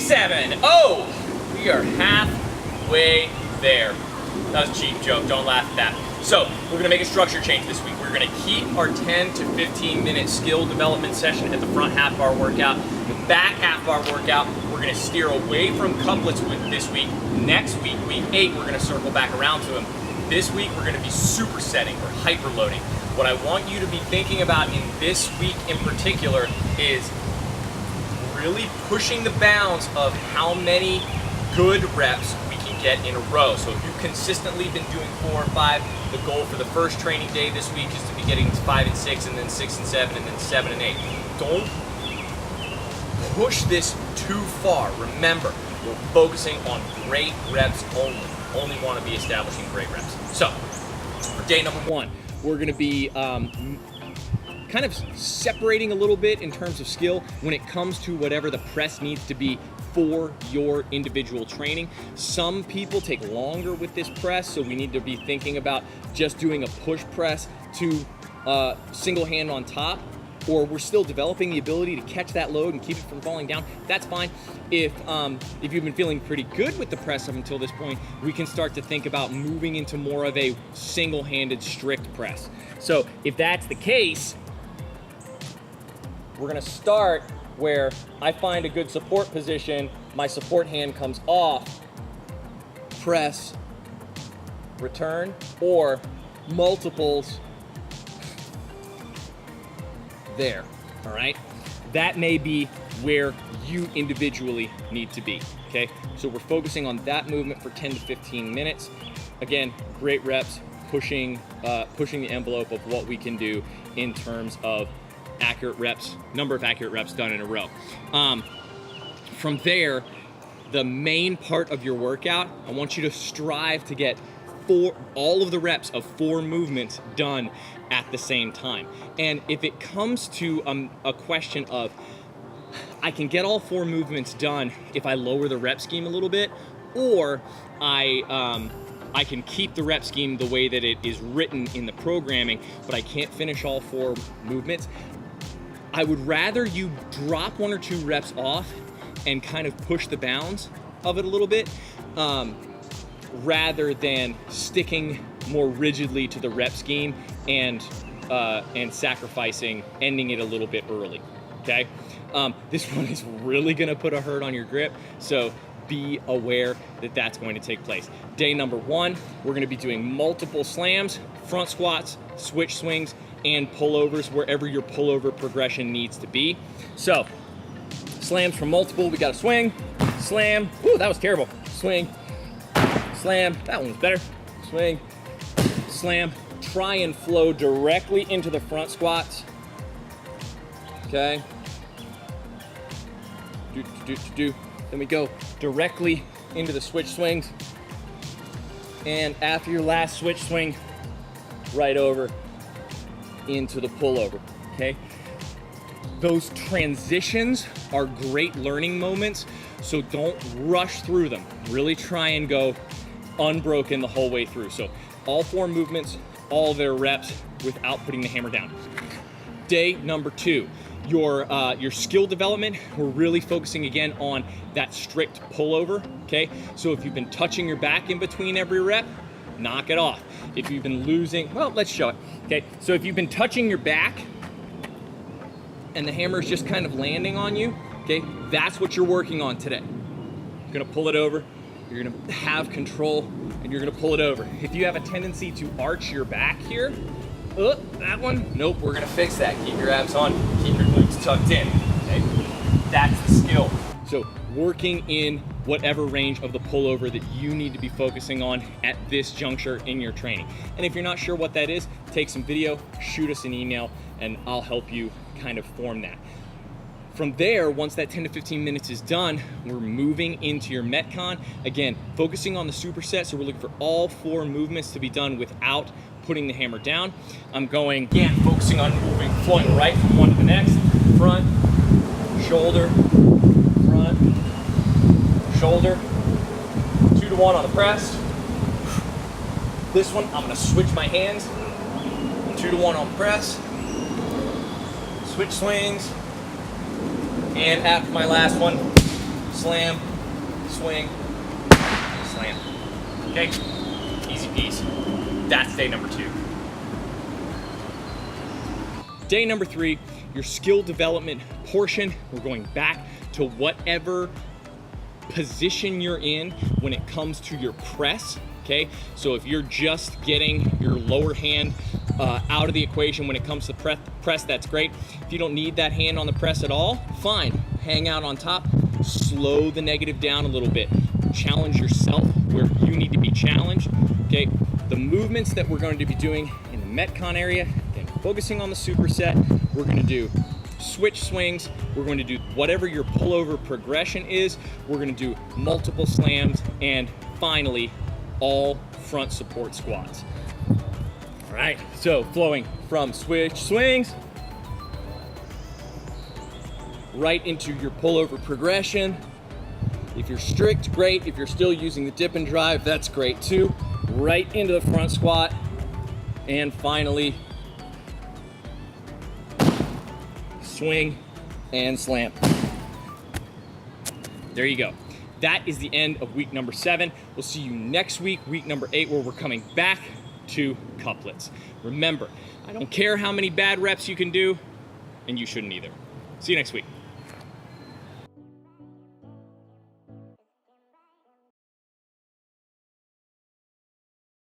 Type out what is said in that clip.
7. Oh, we are halfway there. That was a cheap joke, don't laugh at that. So, we're gonna make a structure change this week. We're gonna keep our 10 to 15 minute skill development session at the front half of our workout. The back half of our workout, we're gonna steer away from couplets with this week. Next week, week 8, we're gonna circle back around to them. This week, we're gonna be supersetting or hyperloading. What I want you to be thinking about in this week in particular is really pushing the bounds of how many good reps we can get in a row. So if you've consistently been doing 4 or 5, the goal for the first training day this week is to be getting to 5 and 6, and then 6 and 7, and then 7 and 8. Don't push this too far. Remember, we're focusing on great reps only. Only want to be establishing great reps. So, for day number 1, we're going to be kind of separating a little bit in terms of skill when it comes to whatever the press needs to be for your individual training. Some people take longer with this press, so we need to be thinking about just doing a push press to single hand on top, or we're still developing the ability to catch that load and keep it from falling down. That's fine. If you've been feeling pretty good with the press up until this point, we can start to think about moving into more of a single-handed strict press. So if that's the case, we're gonna start where I find a good support position, my support hand comes off, press, return, or multiples there, all right? That may be where you individually need to be, okay? So we're focusing on that movement for 10 to 15 minutes. Again, great reps, pushing the envelope of what we can do in terms of accurate reps, number of accurate reps done in a row. From there, the main part of your workout, I want you to strive to get all of the reps of 4 movements done at the same time. And if it comes to a question of, I can get all 4 movements done if I lower the rep scheme a little bit, or I can keep the rep scheme the way that it is written in the programming, but I can't finish all 4 movements, I would rather you drop 1 or 2 reps off and kind of push the bounds of it a little bit, rather than sticking more rigidly to the rep scheme and sacrificing ending it a little bit early, okay? This one is really gonna put a hurt on your grip, so be aware that that's going to take place. Day number 1, we're gonna be doing multiple slams, front squats, switch swings, and pullovers wherever your pullover progression needs to be. So, slams for multiple, we got a swing, slam, ooh, that was terrible, swing, slam, that one was better, swing, slam, try and flow directly into the front squats, okay? Then we go directly into the switch swings, and after your last switch swing, right over into the pullover, okay? Those transitions are great learning moments, so don't rush through them. Really try and go unbroken the whole way through. So all 4 movements, all their reps without putting the hammer down. Day number 2, your skill development, we're really focusing again on that strict pullover, okay? So if you've been touching your back in between every rep, knock it off. If you've been losing, well, let's show it, okay? So if you've been touching your back and the hammer is just kind of landing on you, okay, that's what you're working on today. You're gonna pull it over, you're gonna have control, and you're gonna pull it over. If you have a tendency to arch your back here, that one, nope, we're gonna fix that. Keep your abs on, keep your glutes tucked in, okay? That's the skill. So working in whatever range of the pullover that you need to be focusing on at this juncture in your training. And if you're not sure what that is, take some video, shoot us an email, and I'll help you kind of form that. From there, once that 10 to 15 minutes is done, we're moving into your Metcon. Again, focusing on the superset, so we're looking for all 4 movements to be done without putting the hammer down. I'm going, again, focusing on moving, flowing right from one to the next. Front, shoulder, front, shoulder. 2 to 1 on the press. This one, I'm gonna switch my hands. 2 to 1 on press. Switch swings. And after my last one, slam, swing, slam. Okay, easy peasy. That's day number 2. Day number 3, your skill development portion. We're going back to whatever position you're in when it comes to your press. Okay, so if you're just getting your lower hand out of the equation when it comes to press, that's great. If you don't need that hand on the press at all, fine. Hang out on top, slow the negative down a little bit. Challenge yourself where you need to be challenged. Okay, the movements that we're going to be doing in the Metcon area, again, focusing on the superset, we're going to do switch swings, we're going to do whatever your pullover progression is, we're going to do multiple slams, and finally, all front support squats. All right, so flowing from switch swings right into your pullover progression. If you're strict, great. If you're still using the dip and drive, that's great too. Right into the front squat, and finally, swing and slam. There you go. That is the end of week number 7. We'll see you next week, week number 8, where we're coming back to couplets. Remember, I don't care how many bad reps you can do, and you shouldn't either. See you next week.